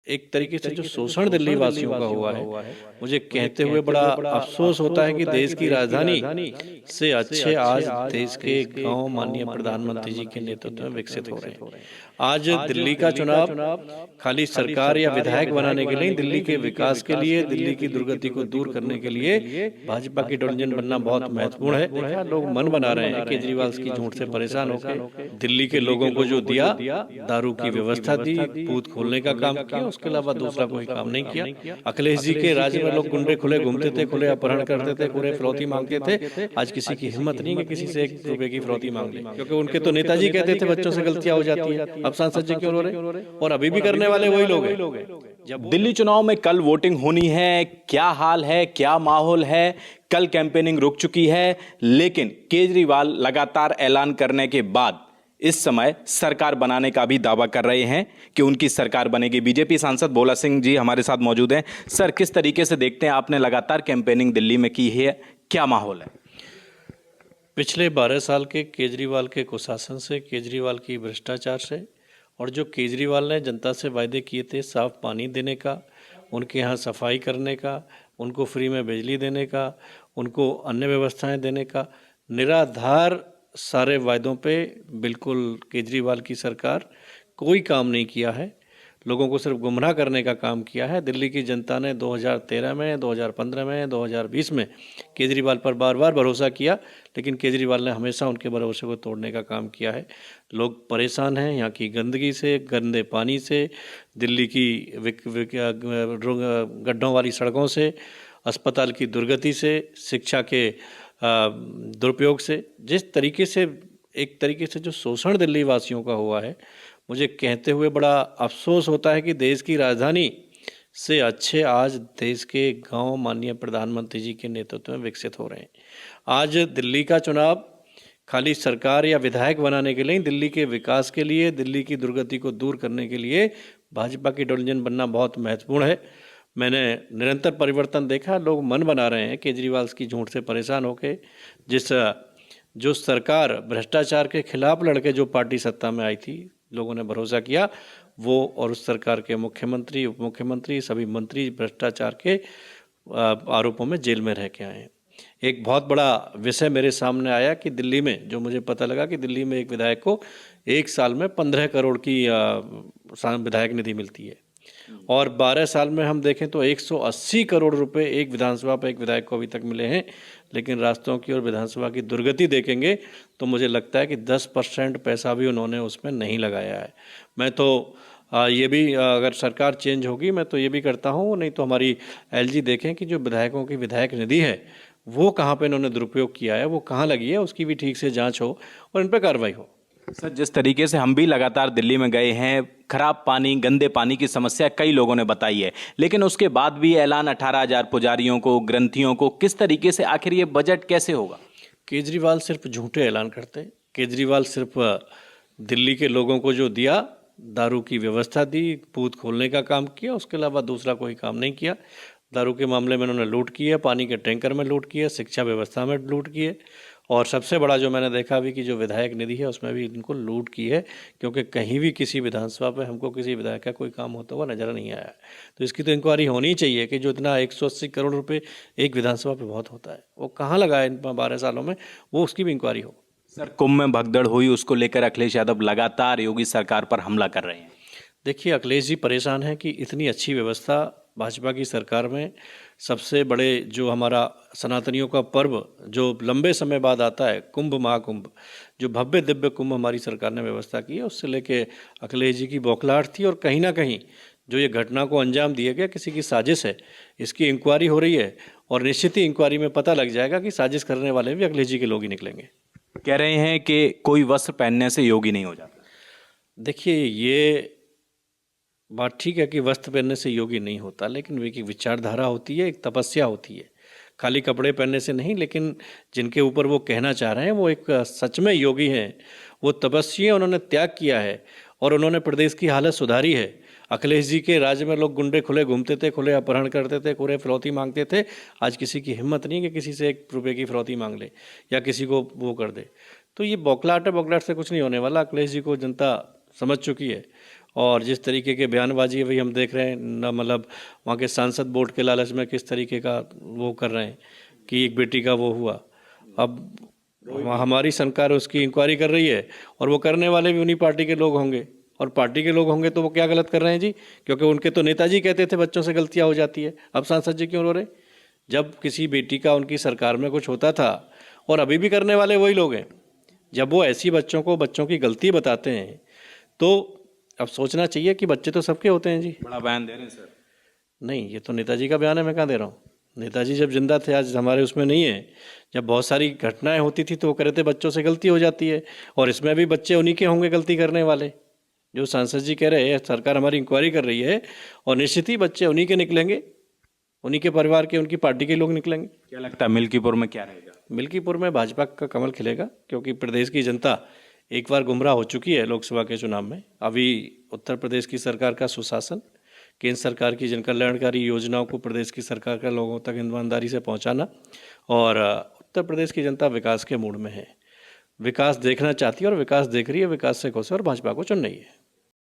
एक तरीके से जो शोषण दिल्ली वासियों का हुआ है, मुझे कहते हुए बड़ा अफसोस होता है कि देश की राजधानी से अच्छे आज देश के गांव माननीय प्रधानमंत्री जी के नेतृत्व में विकसित हो रहे हैं। आज दिल्ली का चुनाव खाली सरकार या विधायक बनाने के लिए, दिल्ली के विकास के लिए, दिल्ली की दुर्गति को दूर करने के लिए भाजपा की डबल इंजन बनना बहुत महत्वपूर्ण है। देखा, लोग मन बना रहे हैं केजरीवाल की झूठ से परेशान होकर। दिल्ली के लोगों को जो दिया, दारू की व्यवस्था दी, बूथ खोलने का काम किया, उसके अलावा दूसरा कोई काम नहीं किया। अखिलेश जी के राज्य में लोग गुंडे खुले घूमते थे, खुले अपहरण करते थे, खुले फिरौती मांगते थे। आज किसी की हिम्मत नहीं है कि किसी से 1 रुपए की फिरौती मांग ले, क्योंकि उनके तो नेताजी कहते थे बच्चों से गलतियां हो जाती है। अब सांसद जी क्यों रो रहे? और अभी भी करने वाले वही लोग हैं। जब दिल्ली चुनाव में कल वोटिंग होनी है, क्या हाल है, क्या माहौल है? कल कैंपेनिंग रुक चुकी है, लेकिन केजरीवाल लगातार ऐलान करने के बाद इस समय सरकार बनाने का भी दावा कर रहे हैं कि उनकी सरकार बनेगी। बीजेपी सांसद भोला सिंह जी हमारे साथ मौजूद हैं। सर, किस तरीके से देखते हैं, आपने लगातार कैंपेनिंग दिल्ली में की है, क्या माहौल है? पिछले 12 साल के केजरीवाल के कुशासन से, केजरीवाल की भ्रष्टाचार से, और जो केजरीवाल ने जनता से वायदे किए थे साफ पानी देने का, उनके यहाँ सफाई करने का, उनको फ्री में बिजली देने का, उनको अन्य व्यवस्थाएं देने का, निराधार सारे वायदों पे बिल्कुल केजरीवाल की सरकार कोई काम नहीं किया है। लोगों को सिर्फ गुमराह करने का काम किया है। दिल्ली की जनता ने 2013 में, 2015 में, 2020 में केजरीवाल पर बार बार भरोसा किया, लेकिन केजरीवाल ने हमेशा उनके भरोसे को तोड़ने का काम किया है। लोग परेशान हैं यहाँ की गंदगी से, गंदे पानी से, दिल्ली की गड्ढों वाली सड़कों से, अस्पताल की दुर्गति से, शिक्षा के दुरुपयोग से। जिस तरीके से, एक तरीके से जो शोषण दिल्ली वासियों का हुआ है, मुझे कहते हुए बड़ा अफसोस होता है कि देश की राजधानी से अच्छे आज देश के गांव माननीय प्रधानमंत्री जी के नेतृत्व में विकसित हो रहे हैं। आज दिल्ली का चुनाव खाली सरकार या विधायक बनाने के लिए, दिल्ली के विकास के लिए, दिल्ली की दुर्गति को दूर करने के लिए भाजपा की डबल इंजन बनना बहुत महत्वपूर्ण है। मैंने निरंतर परिवर्तन देखा। लोग मन बना रहे हैं केजरीवाल की झूठ से परेशान होकर। जो सरकार भ्रष्टाचार के खिलाफ लड़के जो पार्टी सत्ता में आई थी, लोगों ने भरोसा किया, वो और उस सरकार के मुख्यमंत्री, उप मुख्यमंत्री, सभी मंत्री भ्रष्टाचार के आरोपों में जेल में रह के आए हैं। एक बहुत बड़ा विषय मेरे सामने आया कि दिल्ली में, जो मुझे पता लगा कि दिल्ली में एक विधायक को 1 साल में 15 करोड़ की विधायक निधि मिलती है, और 12 साल में हम देखें तो 180 करोड़ रुपए एक विधानसभा पर एक विधायक को अभी तक मिले हैं। लेकिन रास्तों की और विधानसभा की दुर्गति देखेंगे तो मुझे लगता है कि 10% पैसा भी उन्होंने उसमें नहीं लगाया है। मैं तो ये भी, अगर सरकार चेंज होगी, मैं तो ये भी करता हूँ, नहीं तो हमारी एलजी देखें कि जो विधायकों की विधायक निधि है वो कहाँ पे इन्होंने दुरुपयोग किया है, वो कहाँ लगी है, उसकी भी ठीक से जाँच हो और इन पर कार्रवाई हो। सर, जिस तरीके से हम भी लगातार दिल्ली में गए हैं, खराब पानी, गंदे पानी की समस्या कई लोगों ने बताई है, लेकिन उसके बाद भी ऐलान 18,000 पुजारियों को, ग्रंथियों को, किस तरीके से आखिर ये बजट कैसे होगा? केजरीवाल सिर्फ झूठे ऐलान करते हैं। केजरीवाल सिर्फ दिल्ली के लोगों को जो दिया, दारू की व्यवस्था दी, बूथ खोलने का काम किया, उसके अलावा दूसरा कोई काम नहीं किया। दारू के मामले में उन्होंने लूट की है, पानी के टैंकर में लूट की है, शिक्षा व्यवस्था में लूट की है, और सबसे बड़ा जो मैंने देखा अभी कि जो विधायक निधि है उसमें भी इनको लूट की है, क्योंकि कहीं भी किसी विधानसभा पे हमको किसी विधायक का कोई काम होता हुआ नजर नहीं आया है। तो इसकी तो इंक्वायरी होनी चाहिए कि जो इतना 180 करोड़ रुपए एक विधानसभा पे बहुत होता है, वो कहाँ लगा है इन 12 सालों में, वो उसकी भी इंक्वायरी हो। सर, कुंभ में भगदड़ हुई, उसको लेकर अखिलेश यादव लगातार योगी सरकार पर हमला कर रहे हैं। देखिए, अखिलेश जी परेशान हैं कि इतनी अच्छी व्यवस्था भाजपा की सरकार में, सबसे बड़े जो हमारा सनातनियों का पर्व जो लंबे समय बाद आता है, कुंभ महाकुंभ, जो भव्य दिव्य कुंभ हमारी सरकार ने व्यवस्था की है, उससे लेके अखिलेश जी की बौखलाहट थी। और कहीं ना कहीं जो ये घटना को अंजाम दिया गया, किसी की साजिश है, इसकी इंक्वायरी हो रही है, और निश्चित ही इंक्वायरी में पता लग जाएगा कि साजिश करने वाले भी अखिलेश जी के लोग ही निकलेंगे। कह रहे हैं कि कोई वस्त्र पहनने से योगी नहीं हो जाता। देखिए, ये बात ठीक है कि वस्त्र पहनने से योगी नहीं होता, लेकिन वे की विचारधारा होती है, एक तपस्या होती है, खाली कपड़े पहनने से नहीं। लेकिन जिनके ऊपर वो कहना चाह रहे हैं वो एक सच में योगी हैं, वो तपस्वी हैं, उन्होंने त्याग किया है और उन्होंने प्रदेश की हालत सुधारी है। अखिलेश जी के राज्य में लोग गुंडे खुले घूमते थे, खुले अपहरण करते थे, खुले फिरौती मांगते थे। आज किसी की हिम्मत नहीं कि किसी से 1 रुपए की फिरौती मांग ले या किसी को वो कर दे। तो ये बौखलाहट है, बौखलाहट से कुछ नहीं होने वाला। अखिलेश जी को जनता समझ चुकी है और जिस तरीके के बयानबाजी अभी हम देख रहे हैं न, मतलब वहाँ के सांसद वोट के लालच में किस तरीके का वो कर रहे हैं कि एक बेटी का वो हुआ। अब हमारी सरकार उसकी इंक्वायरी कर रही है और वो करने वाले भी उन्हीं पार्टी के लोग होंगे, और पार्टी के लोग होंगे तो वो क्या गलत कर रहे हैं जी? क्योंकि उनके तो नेताजी कहते थे बच्चों से गलतियां हो जाती है, अब सांसद जी क्यों रो रहे? जब किसी बेटी का उनकी सरकार में कुछ होता था, और अभी भी करने वाले वही लोग हैं, जब वो ऐसी बच्चों की गलती बताते हैं तो अब सोचना चाहिए कि बच्चे तो सबके होते हैं जी। बड़ा बयान दे रहे हैं सर। नहीं, ये तो नेताजी का बयान है, मैं कहाँ दे रहा हूँ। नेताजी जब जिंदा थे, आज हमारे उसमें नहीं है। जब बहुत सारी घटनाएं होती थी तो वो कह रहे थे बच्चों से गलती हो जाती है, और इसमें भी बच्चे उन्हीं के होंगे गलती करने वाले। जो सांसद जी कह रहे हैं सरकार हमारी इंक्वायरी कर रही है, और निश्चित ही बच्चे उन्हीं के निकलेंगे, उन्हीं के परिवार के, उनकी पार्टी के लोग निकलेंगे। क्या लगता है मिल्कीपुर में क्या रहेगा? मिल्कीपुर में भाजपा का कमल खिलेगा, क्योंकि प्रदेश की जनता एक बार गुमराह हो चुकी है लोकसभा के चुनाव में। अभी उत्तर प्रदेश की सरकार का सुशासन, केंद्र सरकार की जन कल्याणकारी योजनाओं को प्रदेश की सरकार का लोगों तक ईमानदारी से पहुंचाना, और उत्तर प्रदेश की जनता विकास के मूड में है, विकास देखना चाहती है और विकास देख रही है, विकास से खुश है और भाजपा को चुन रही है।